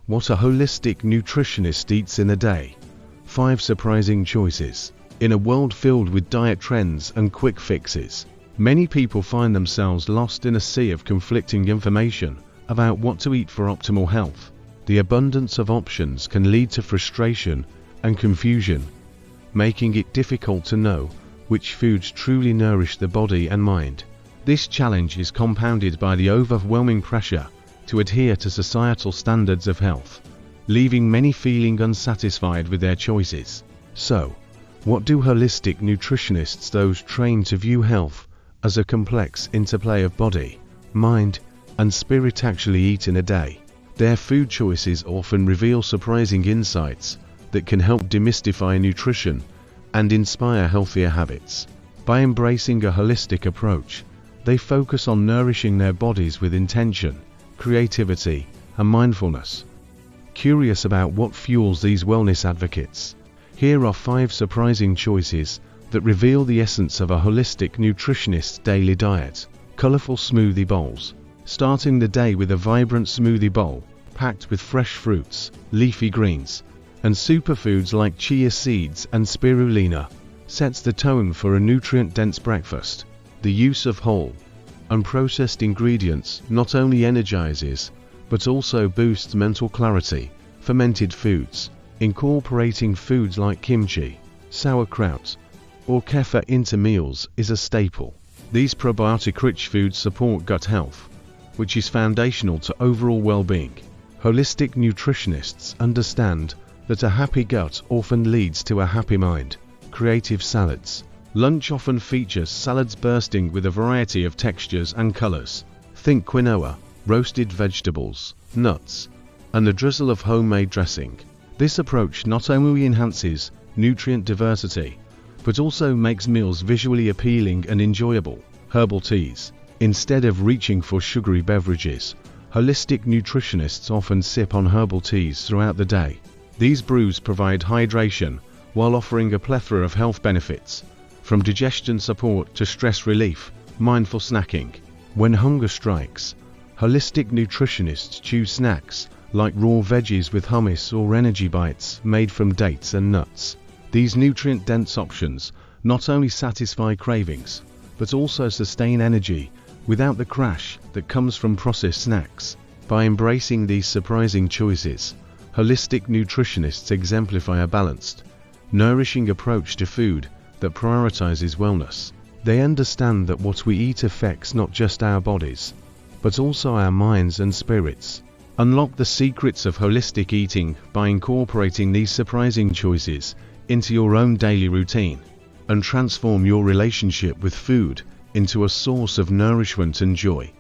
What a holistic nutritionist eats in a day. 5 surprising choices. In a world filled with diet trends and quick fixes, many people find themselves lost in a sea of conflicting information about what to eat for optimal health. The abundance of options can lead to frustration and confusion, making it difficult to know which foods truly nourish the body and mind. This challenge is compounded by the overwhelming pressure to adhere to societal standards of health, leaving many feeling unsatisfied with their choices. So, what do holistic nutritionists, those trained to view health as a complex interplay of body, mind, and spirit, actually eat in a day? Their food choices often reveal surprising insights that can help demystify nutrition and inspire healthier habits. By embracing a holistic approach, they focus on nourishing their bodies with intention, creativity, and mindfulness. Curious about what fuels these wellness advocates? Here are 5 surprising choices that reveal the essence of a holistic nutritionist's daily diet. Colorful smoothie bowls. Starting the day with a vibrant smoothie bowl, packed with fresh fruits, leafy greens, and superfoods like chia seeds and spirulina, sets the tone for a nutrient-dense breakfast. The use of whole, unprocessed ingredients not only energizes, but also boosts mental clarity. Fermented foods. Incorporating foods like kimchi, sauerkraut, or kefir into meals is a staple. These probiotic-rich foods support gut health, which is foundational to overall well-being. Holistic nutritionists understand that a happy gut often leads to a happy mind. Creative salads. Lunch often features salads bursting with a variety of textures and colors. Think quinoa, roasted vegetables, nuts, and the drizzle of homemade dressing. This approach not only enhances nutrient diversity, but also makes meals visually appealing and enjoyable. Herbal teas. Instead of reaching for sugary beverages, holistic nutritionists often sip on herbal teas throughout the day. These brews provide hydration while offering a plethora of health benefits, from digestion support to stress relief. Mindful snacking. When hunger strikes, holistic nutritionists choose snacks like raw veggies with hummus or energy bites made from dates and nuts. These nutrient-dense options not only satisfy cravings, but also sustain energy without the crash that comes from processed snacks. By embracing these surprising choices, holistic nutritionists exemplify a balanced, nourishing approach to food that prioritizes wellness. They understand that what we eat affects not just our bodies, but also our minds and spirits. Unlock the secrets of holistic eating by incorporating these surprising choices into your own daily routine, and transform your relationship with food into a source of nourishment and joy.